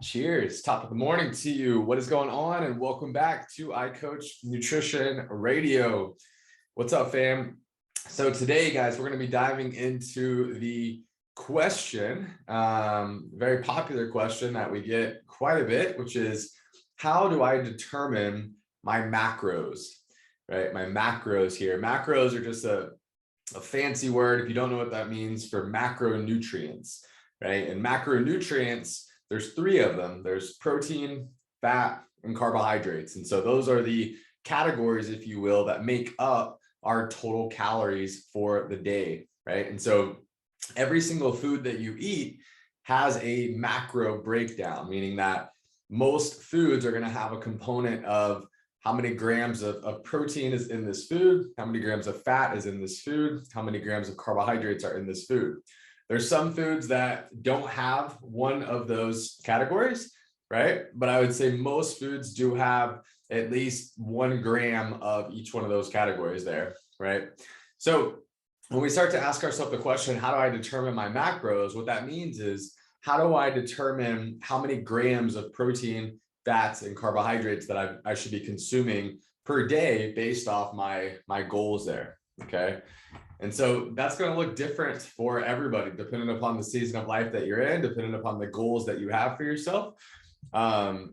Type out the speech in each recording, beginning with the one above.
Cheers. Top of the morning to you. What is going on? And welcome back to I Coach Nutrition Radio. What's up, fam? So today, guys, we're going to be diving into the question, very popular question that we get quite a bit, which is, how do I determine my macros, right? My macros here. Macros are just a fancy word, if you don't know what that means, for macronutrients, right? And macronutrients, there's three of them. There's protein, fat, and carbohydrates. And so those are the categories, if you will, that make up our total calories for the day, right? And so every single food that you eat has a macro breakdown, meaning that most foods are going to have a component of how many grams of protein is in this food, how many grams of fat is in this food, how many grams of carbohydrates are in this food. There's some foods that don't have one of those categories, right? But I would say most foods do have at least 1 gram of each one of those categories there, right? So when we start to ask ourselves the question, how do I determine my macros? What that means is, how do I determine how many grams of protein, fats, and carbohydrates that I should be consuming per day based off my goals there, okay? And so that's going to look different for everybody, depending upon the season of life that you're in, depending upon the goals that you have for yourself. And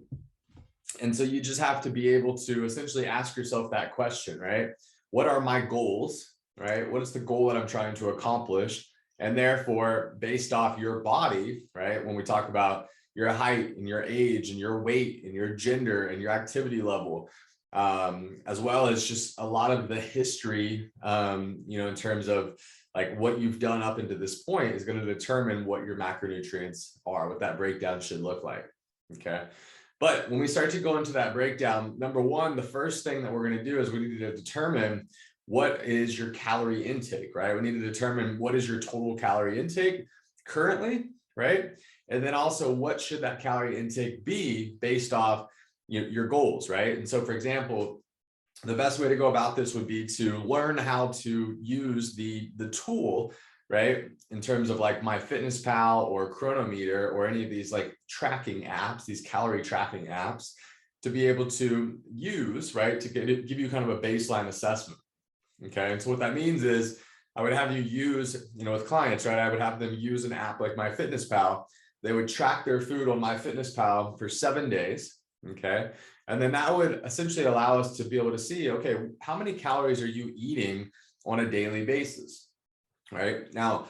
so you just have to be able to essentially ask yourself that question, right? What are my goals, right? What is the goal that I'm trying to accomplish? And therefore, based off your body, right? When we talk about your height and your age and your weight and your gender and your activity level, as well as just a lot of the history, in terms of like what you've done up into this point is going to determine what your macronutrients are, what that breakdown should look like. Okay. But when we start to go into that breakdown, number one, the first thing that we're going to do is we need to determine what is your calorie intake, right? We need to determine what is your total calorie intake currently, right? And then also, what should that calorie intake be based off your goals, right? And so, for example, the best way to go about this would be to learn how to use the tool, right? In terms of like MyFitnessPal or Chronometer or any of these like tracking apps, these calorie tracking apps, to be able to use, right? To give you kind of a baseline assessment. Okay. And so what that means is I would have you use, with clients, right? I would have them use an app like MyFitnessPal. They would track their food on MyFitnessPal for 7 days. Okay. And then that would essentially allow us to be able to see, okay, how many calories are you eating on a daily basis, right? Now,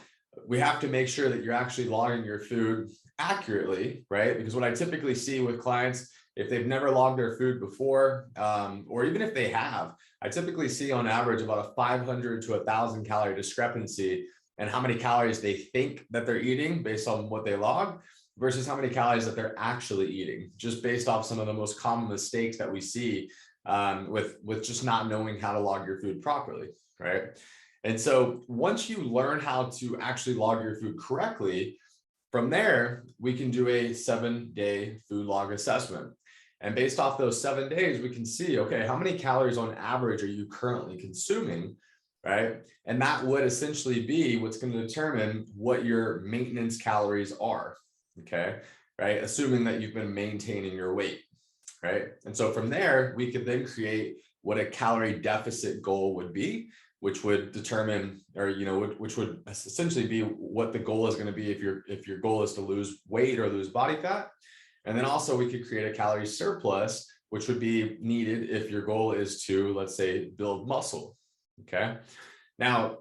we have to make sure that you're actually logging your food accurately, right? Because what I typically see with clients, if they've never logged their food before, or even if they have, I typically see on average about a 500 to 1,000 calorie discrepancy in how many calories they think that they're eating based on what they log versus how many calories that they're actually eating, just based off some of the most common mistakes that we see with just not knowing how to log your food properly, right? And so once you learn how to actually log your food correctly, from there, we can do a 7-day food log assessment. And based off those 7 days, we can see, okay, how many calories on average are you currently consuming, right? And that would essentially be what's going to determine what your maintenance calories are, okay, right? Assuming that you've been maintaining your weight, right? And so from there, we could then create what a calorie deficit goal would be, which would determine, or which would essentially be what the goal is going to be if your goal is to lose weight or lose body fat. And then also we could create a calorie surplus, which would be needed if your goal is to, let's say, build muscle. Okay. Now,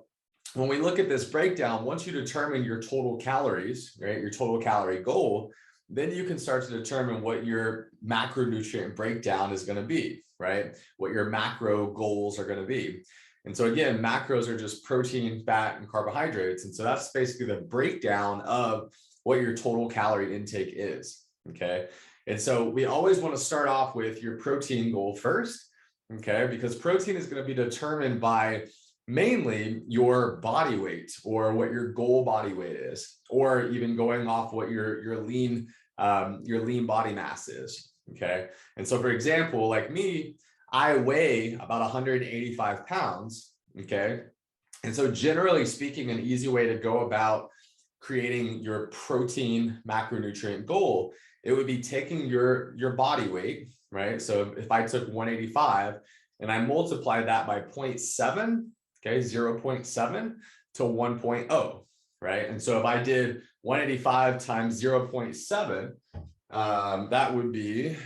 when we look at this breakdown, once you determine your total calories, right, your total calorie goal, then you can start to determine what your macronutrient breakdown is going to be, right? What your macro goals are going to be. And so again, macros are just protein, fat, and carbohydrates. And so that's basically the breakdown of what your total calorie intake is. Okay. And so we always want to start off with your protein goal first. Okay. Because protein is going to be determined by mainly your body weight, or what your goal body weight is, or even going off what your lean body mass is. Okay. And so, for example, like me, I weigh about 185 pounds. Okay. And so generally speaking, an easy way to go about creating your protein macronutrient goal it would be taking your body weight, right? So if I took 185 and I multiplied that by 0.7, okay, 0.7 to 1.0, right? And so if I did 185 times 0.7, that would be,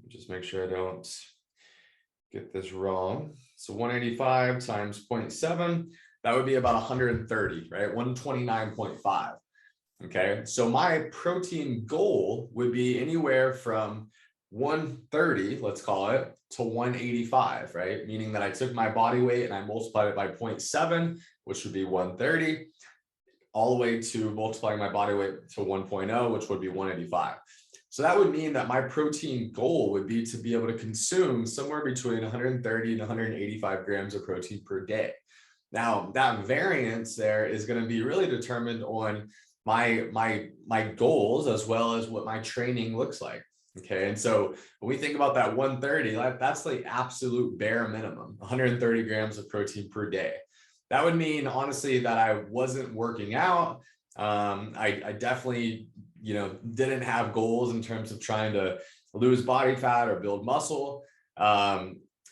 just make sure I don't get this wrong. So 185 times 0.7, that would be about 130, right? 129.5. Okay, so my protein goal would be anywhere from 130, let's call it, to 185, right? Meaning that I took my body weight and I multiplied it by 0.7, which would be 130, all the way to multiplying my body weight to 1.0, which would be 185. So that would mean that my protein goal would be to be able to consume somewhere between 130 and 185 grams of protein per day. Now, that variance there is going to be really determined on my goals as well as what my training looks like. Okay, and so when we think about that 130, that's the absolute bare minimum, 130 grams of protein per day. That would mean, honestly, that I wasn't working out. I definitely, didn't have goals in terms of trying to lose body fat or build muscle.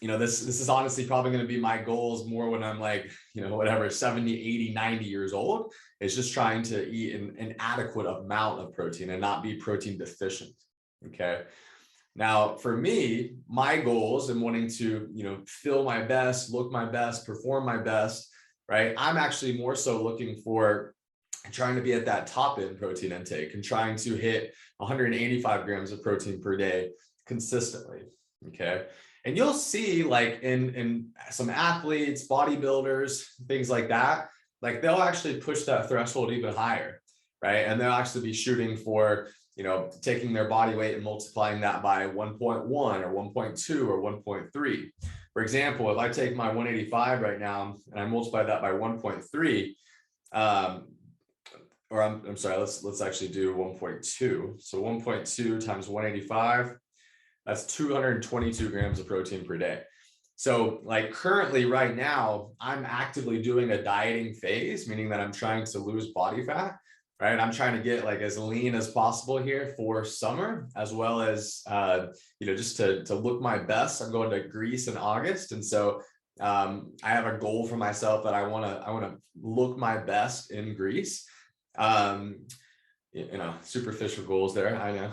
This is honestly probably going to be my goals more when I'm like, whatever, 70, 80, 90 years old. It's just trying to eat an adequate amount of protein and not be protein deficient. Okay. Now, for me, my goals and wanting to, feel my best, look my best, perform my best, right? I'm actually more so looking for trying to be at that top end protein intake and trying to hit 185 grams of protein per day consistently. Okay. And you'll see, like in some athletes, bodybuilders, things like that, like they'll actually push that threshold even higher, right? And they'll actually be shooting for, taking their body weight and multiplying that by 1.1 or 1.2 or 1.3. For example, if I take my 185 right now and I multiply that by 1.3, or I'm sorry, let's actually do 1.2. So 1.2 times 185, that's 222 grams of protein per day. So like currently right now, I'm actively doing a dieting phase, meaning that I'm trying to lose body fat, right? I'm trying to get like as lean as possible here for summer, as well as, just to look my best. I'm going to Greece in August. And so I have a goal for myself that I want to look my best in Greece. Superficial goals there, I know.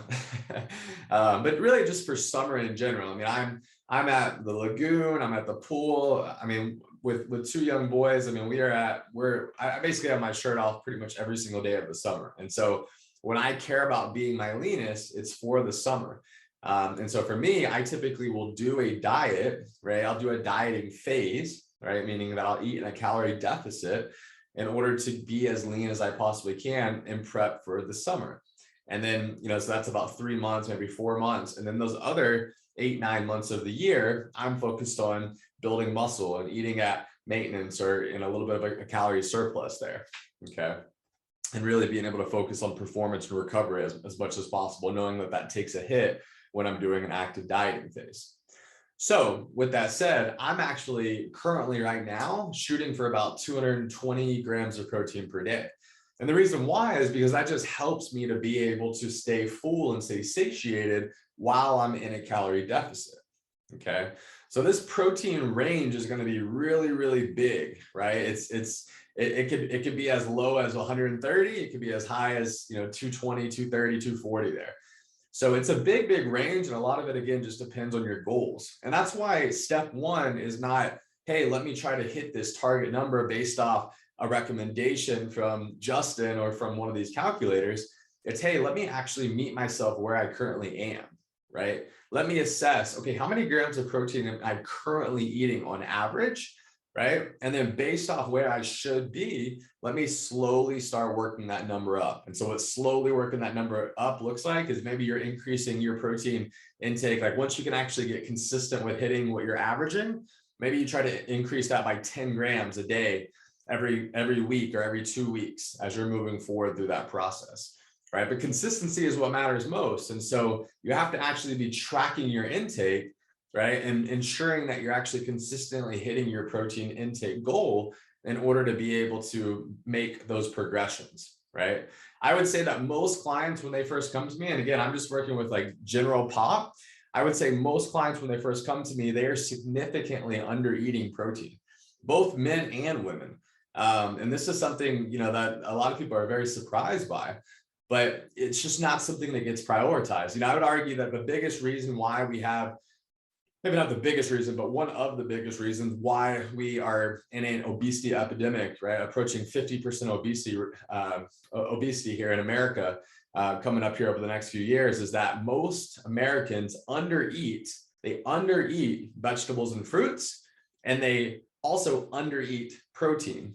But really just for summer in general. I mean, I'm at the lagoon, I'm at the pool. I mean, with two young boys, I mean, I basically have my shirt off pretty much every single day of the summer. And so when I care about being my leanest, it's for the summer. And so for me, I typically will do a diet, right? I'll do a dieting phase, right? Meaning that I'll eat in a calorie deficit in order to be as lean as I possibly can and prep for the summer. And then, so that's about 3 months, maybe 4 months. And then those other 8, 9 months of the year, I'm focused on building muscle and eating at maintenance or in a little bit of a calorie surplus there. Okay. And really being able to focus on performance and recovery as much as possible, knowing that takes a hit when I'm doing an active dieting phase. So with that said, I'm actually currently right now shooting for about 220 grams of protein per day. And the reason why is because that just helps me to be able to stay full and stay satiated while I'm in a calorie deficit. Okay. So this protein range is going to be really, really big, right? It could be as low as 130. It could be as high as, 220, 230, 240 there. So it's a big, big range. And a lot of it, again, just depends on your goals. And that's why step one is not, hey, let me try to hit this target number based off a recommendation from Justin or from one of these calculators. It's, hey, let me actually meet myself where I currently am, right? Let me assess, okay, how many grams of protein am I currently eating on average, right? And then based off where I should be, let me slowly start working that number up. And so what slowly working that number up looks like is maybe you're increasing your protein intake. Like once you can actually get consistent with hitting what you're averaging, maybe you try to increase that by 10 grams a day every week or every 2 weeks as you're moving forward through that process, right? But consistency is what matters most. And so you have to actually be tracking your intake, right? And ensuring that you're actually consistently hitting your protein intake goal in order to be able to make those progressions. right? I would say that most clients, when they first come to me, and again, I'm just working with like general pop, I would say most clients, when they first come to me, they are significantly under eating protein, both men and women. And this is something, that a lot of people are very surprised by, but it's just not something that gets prioritized. I would argue that the biggest reason why we have, maybe not the biggest reason, but one of the biggest reasons why we are in an obesity epidemic, right? Approaching 50% obesity here in America, coming up here over the next few years, is that most Americans undereat. They undereat vegetables and fruits, and they also undereat protein,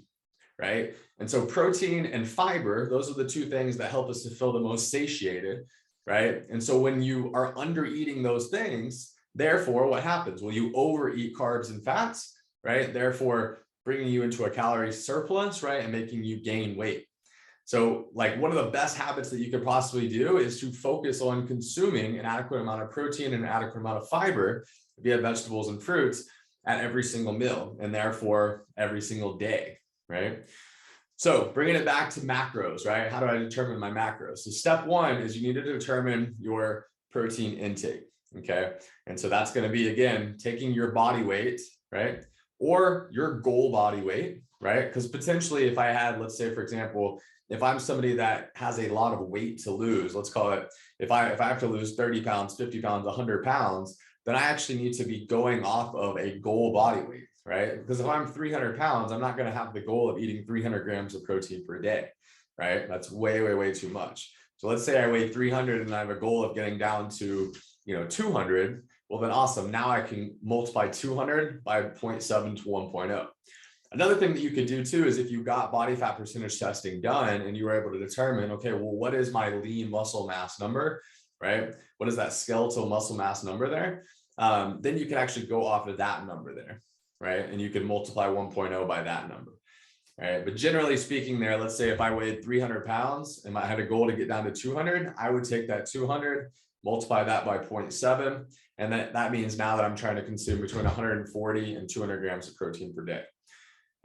right? And so protein and fiber, those are the two things that help us to feel the most satiated, right? And so when you are under eating those things, therefore, what happens? Well, you overeat carbs and fats, right? Therefore, bringing you into a calorie surplus, right? And making you gain weight. So like one of the best habits that you could possibly do is to focus on consuming an adequate amount of protein and an adequate amount of fiber via vegetables and fruits at every single meal, and therefore every single day, right? So bringing it back to macros, right? How do I determine my macros? So step one is you need to determine your protein intake, okay? And so that's going to be, again, taking your body weight, right? Or your goal body weight, right? Because potentially if I had, let's say, for example, if I'm somebody that has a lot of weight to lose, let's call it, if I have to lose 30 pounds, 50 pounds, 100 pounds, then I actually need to be going off of a goal body weight, right? Because if I'm 300 pounds, I'm not going to have the goal of eating 300 grams of protein per day, right? That's way, way, way too much. So let's say I weigh 300 and I have a goal of getting down to, 200. Well, then awesome. Now I can multiply 200 by 0.7 to 1.0. Another thing that you could do too is if you got body fat percentage testing done and you were able to determine, okay, well, what is my lean muscle mass number, right? What is that skeletal muscle mass number there? Then you can actually go off of that number there, right? And you can multiply 1.0 by that number, right? But generally speaking there, let's say if I weighed 300 pounds and I had a goal to get down to 200, I would take that 200, multiply that by 0.7. And that means now that I'm trying to consume between 140 and 200 grams of protein per day.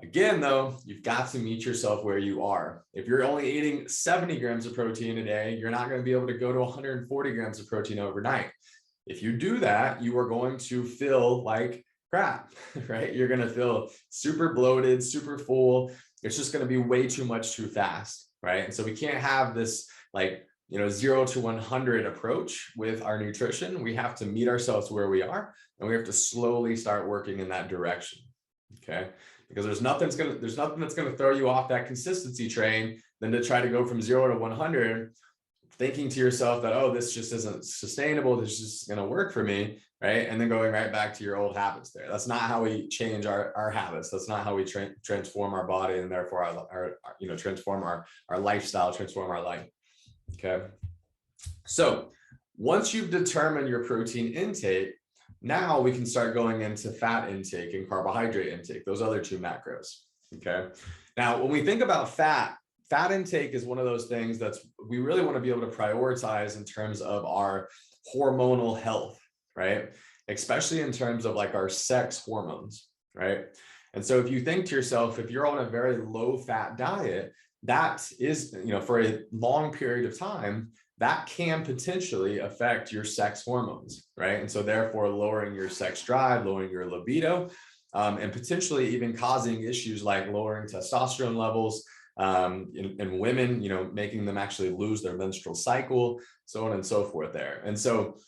Again, though, you've got to meet yourself where you are. If you're only eating 70 grams of protein a day, you're not going to be able to go to 140 grams of protein overnight. If you do that, you are going to feel like crap, right? You're going to feel super bloated, super full. It's just going to be way too much too fast, right? And so we can't have this 0 to 100 approach with our nutrition. We have to meet ourselves where we are, and we have to slowly start working in that direction, okay? Because there's nothing that's going to throw you off that consistency train than to try to go from 0 to 100, thinking to yourself that, oh, this just isn't sustainable, this is just going to work for me, right? And then going right back to your old habits there. That's not how we change our habits. That's not how we transform our body, and therefore our transform our lifestyle, transform our life. Okay. So once you've determined your protein intake, now we can start going into fat intake and carbohydrate intake, those other two macros. Okay. Now, when we think about fat intake is one of those things we really want to be able to prioritize in terms of our hormonal health, right? Especially in terms of like our sex hormones, right? And so if you think to yourself, if you're on a very low fat diet, that is, for a long period of time, that can potentially affect your sex hormones, right? And so therefore lowering your sex drive, lowering your libido, and potentially even causing issues like lowering testosterone levels in women, making them actually lose their menstrual cycle, so on and so forth there. And so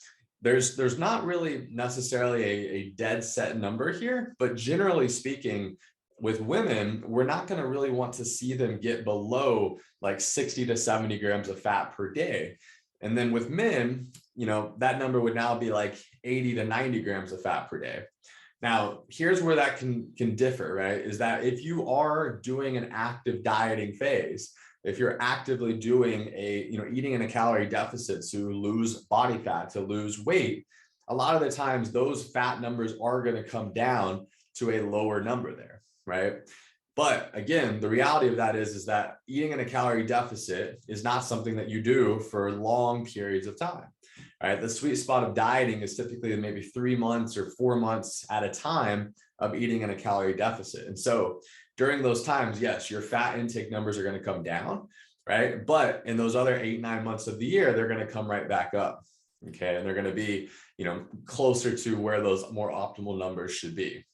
there's not really necessarily a dead set number here, but generally speaking, with women, we're not going to really want to see them get below like 60 to 70 grams of fat per day. And then with men, that number would now be like 80 to 90 grams of fat per day. Now, here's where that can differ, right? Is that if you are doing an active dieting phase, if you're actively doing eating in a calorie deficit to lose body fat, to lose weight, a lot of the times those fat numbers are going to come down to a lower number there, right? But again, the reality of that is that eating in a calorie deficit is not something that you do for long periods of time, right? The sweet spot of dieting is typically maybe 3 months or 4 months at a time of eating in a calorie deficit. And so during those times, yes, your fat intake numbers are going to come down, right? But in those other 8-9 months of the year, they're going to come right back up. Okay. And they're going to be, closer to where those more optimal numbers should be.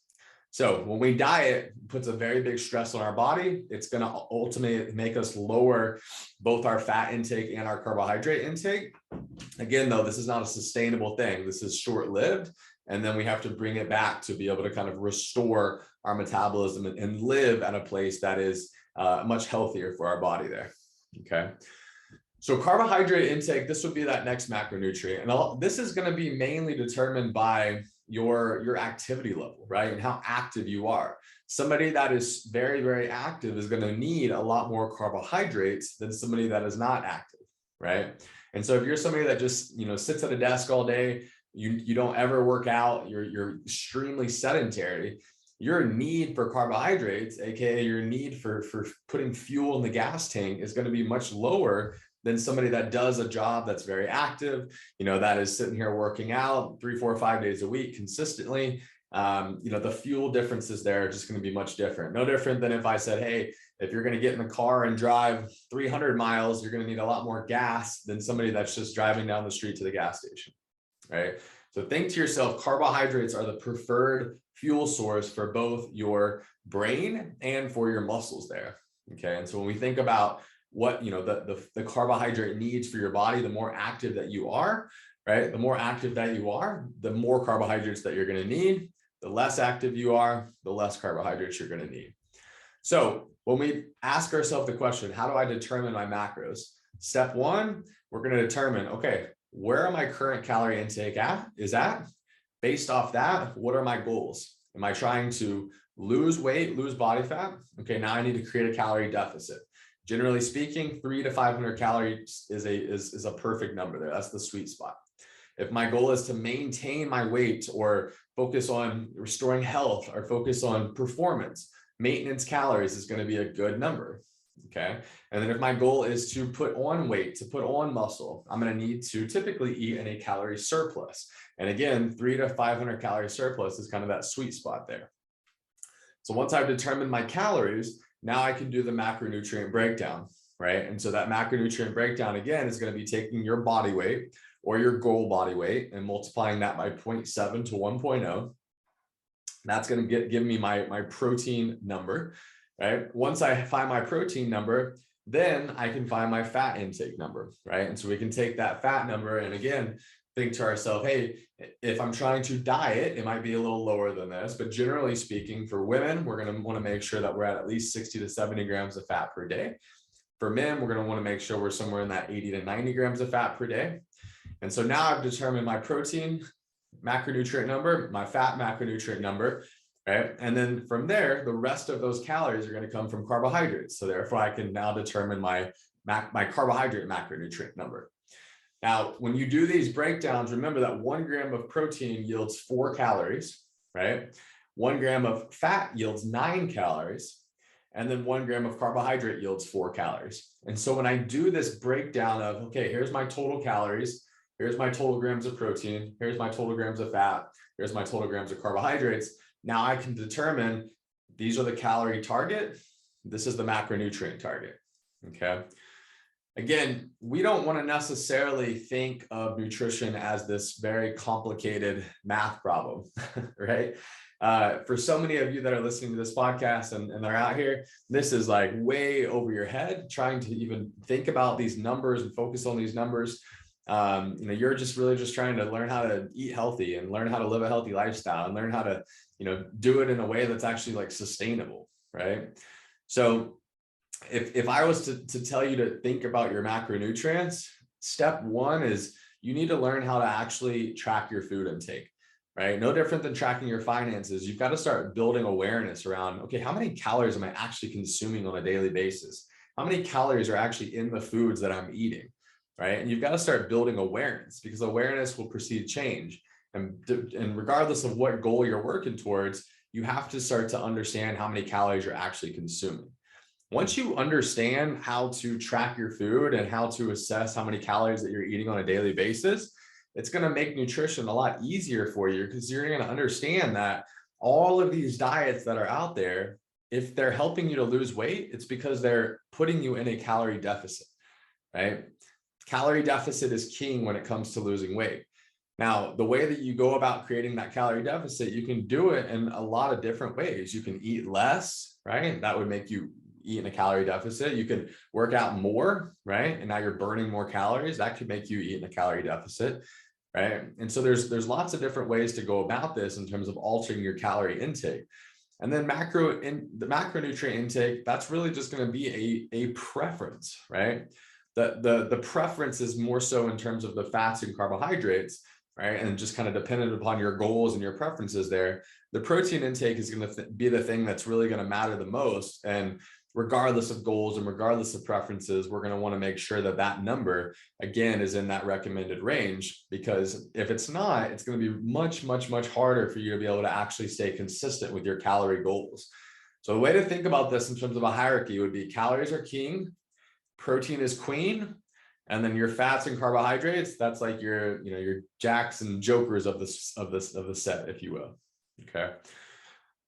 So when we diet, it puts a very big stress on our body. It's going to ultimately make us lower both our fat intake and our carbohydrate intake. Again, though, this is not a sustainable thing. This is short-lived. And then we have to bring it back to be able to kind of restore our metabolism and live at a place that is much healthier for our body there. Okay. So carbohydrate intake, this would be that next macronutrient. And this is going to be mainly determined by your activity level, right? And how active you are. Somebody that is very, very active is going to need a lot more carbohydrates than somebody that is not active, right? And so if you're somebody that just, sits at a desk all day, you don't ever work out, you're extremely sedentary, your need for carbohydrates, aka your need for putting fuel in the gas tank, is going to be much lower than somebody that does a job that's very active, that is sitting here working out 3, 4, 5 days a week consistently. The fuel differences there are just going to be much different. No different than if I said, hey, if you're going to get in the car and drive 300 miles, you're going to need a lot more gas than somebody that's just driving down the street to the gas station, right? So think to yourself, carbohydrates are the preferred fuel source for both your brain and for your muscles there. Okay. And so when we think about what the carbohydrate needs for your body, the more active that you are, right? The more active that you are, the more carbohydrates that you're going to need. The less active you are, the less carbohydrates you're going to need. So when we ask ourselves the question, how do I determine my macros? Step one, we're going to determine, okay, where my current calorie intake is at? Based off that, what are my goals? Am I trying to lose weight, lose body fat? Okay, now I need to create a calorie deficit. Generally speaking, 300 to 500 calories is a perfect number there. That's the sweet spot. If my goal is to maintain my weight or focus on restoring health or focus on performance, maintenance calories is going to be a good number. Okay. And then if my goal is to put on weight, to put on muscle, I'm going to need to typically eat in a calorie surplus. And again, 300 to 500 calorie surplus is kind of that sweet spot there. So once I've determined my calories, now I can do the macronutrient breakdown, right? And so that macronutrient breakdown, again, is going to be taking your body weight or your goal body weight and multiplying that by 0.7 to 1.0. That's going to give me my protein number, right? Once I find my protein number, then I can find my fat intake number, right? And so we can take that fat number and again, think to ourselves, hey, if I'm trying to diet, it might be a little lower than this, but generally speaking, for women, we're going to want to make sure that we're at least 60 to 70 grams of fat per day. For men, we're going to want to make sure we're somewhere in that 80 to 90 grams of fat per day. And so now I've determined my protein macronutrient number, my fat macronutrient number, right? And then from there, the rest of those calories are going to come from carbohydrates. So therefore, I can now determine my carbohydrate macronutrient number. Now, when you do these breakdowns, remember that 1 gram of protein yields 4 calories, right? 1 gram of fat yields 9 calories. And then 1 gram of carbohydrate yields 4 calories. And so when I do this breakdown of, okay, here's my total calories, here's my total grams of protein, here's my total grams of fat, here's my total grams of carbohydrates. Now I can determine these are the calorie target. This is the macronutrient target, okay? Again, we don't want to necessarily think of nutrition as this very complicated math problem, right? For so many of you that are listening to this podcast and they're out here, this is like way over your head, trying to even think about these numbers and focus on these numbers. You're just really just trying to learn how to eat healthy and learn how to live a healthy lifestyle and learn how to, do it in a way that's actually like sustainable, right? So if I was to tell you to think about your macronutrients, step one is you need to learn how to actually track your food intake, right? No different than tracking your finances. You've got to start building awareness around, okay, how many calories am I actually consuming on a daily basis? How many calories are actually in the foods that I'm eating, right? And you've got to start building awareness because awareness will precede change. And regardless of what goal you're working towards, you have to start to understand how many calories you're actually consuming. Once you understand how to track your food and how to assess how many calories that you're eating on a daily basis, it's going to make nutrition a lot easier for you because you're going to understand that all of these diets that are out there, if they're helping you to lose weight, it's because they're putting you in a calorie deficit, right? Calorie deficit is king when it comes to losing weight. Now, the way that you go about creating that calorie deficit, you can do it in a lot of different ways. You can eat less, right? That would make you eat in a calorie deficit. You can work out more, right? And now you're burning more calories. That could make you eat in a calorie deficit, right? And so there's lots of different ways to go about this in terms of altering your calorie intake. And then the macronutrient intake, that's really just going to be a preference, right? The preference is more so in terms of the fats and carbohydrates, right? And just kind of dependent upon your goals and your preferences there. The protein intake is going to be the thing that's really going to matter the most. And regardless of goals and regardless of preferences, we're going to want to make sure that that number, again, is in that recommended range, because if it's not, it's going to be much, much, much harder for you to be able to actually stay consistent with your calorie goals. So the way to think about this in terms of a hierarchy would be calories are king, protein is queen, and then your fats and carbohydrates, that's like your jacks and jokers of the set, if you will. Okay.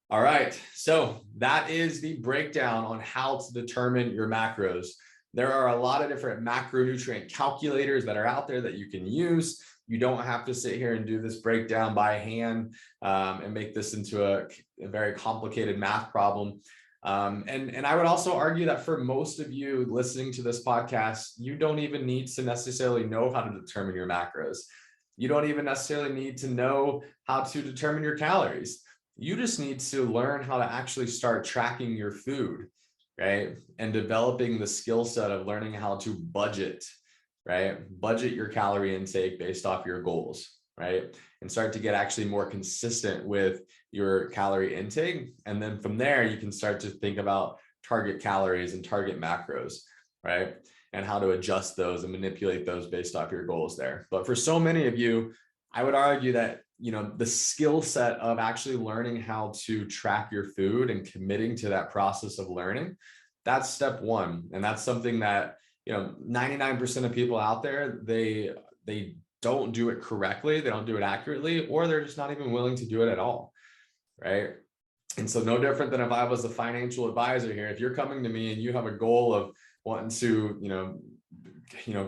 All right. So that is the breakdown on how to determine your macros. There are a lot of different macronutrient calculators that are out there that you can use. You don't have to sit here and do this breakdown by hand and make this into a very complicated math problem. And I would also argue that for most of you listening to this podcast, you don't even need to necessarily know how to determine your macros. You don't even necessarily need to know how to determine your calories. You just need to learn how to actually start tracking your food, right? And developing the skill set of learning how to budget, right? Budget your calorie intake based off your goals, right? And start to get actually more consistent with your calorie intake. And then from there, you can start to think about target calories and target macros, right? And how to adjust those and manipulate those based off your goals there. But for so many of you, I would argue that, the skill set of actually learning how to track your food and committing to that process of learning, that's step one. And that's something that, 99% of people out there, they don't do it correctly. They don't do it accurately, or they're just not even willing to do it at all. Right. And so no different than if I was a financial advisor here, if you're coming to me and you have a goal of wanting to,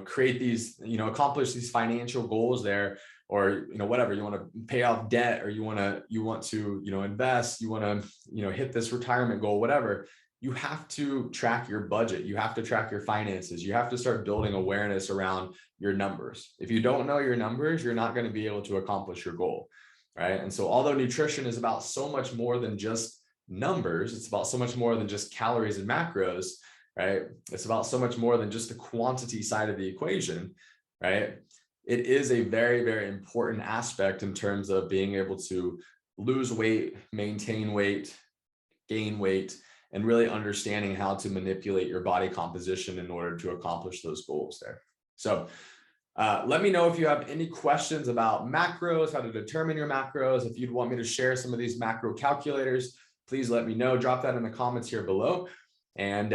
create these, accomplish these financial goals there, or, whatever, you want to pay off debt, or you want to, invest, you want to, hit this retirement goal, whatever, you have to track your budget. You have to track your finances. You have to start building awareness around your numbers. If you don't know your numbers, you're not going to be able to accomplish your goal. Right. And so although nutrition is about so much more than just numbers, it's about so much more than just calories and macros, right? It's about so much more than just the quantity side of the equation, right? It is a very, very important aspect in terms of being able to lose weight, maintain weight, gain weight, and really understanding how to manipulate your body composition in order to accomplish those goals there. So let me know if you have any questions about macros, how to determine your macros. If you'd want me to share some of these macro calculators, please let me know. Drop that in the comments here below. And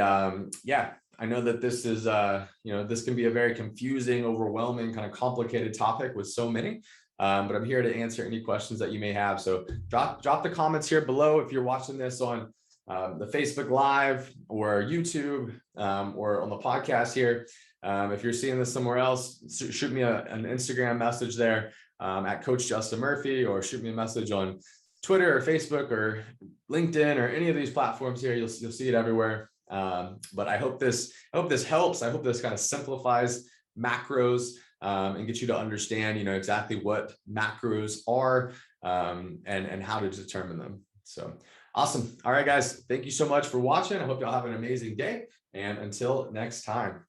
yeah, I know that this is, this can be a very confusing, overwhelming, kind of complicated topic with so many, but I'm here to answer any questions that you may have. So drop the comments here below if you're watching this on the Facebook Live or YouTube or on the podcast here. If you're seeing this somewhere else, shoot me an Instagram message there at Coach Justin Murphy, or shoot me a message on Twitter or Facebook or LinkedIn or any of these platforms here. You'll see it everywhere. But I hope this helps. I hope this kind of simplifies macros and gets you to understand, exactly what macros are and how to determine them. So awesome. All right, guys, thank you so much for watching. I hope y'all have an amazing day, and until next time.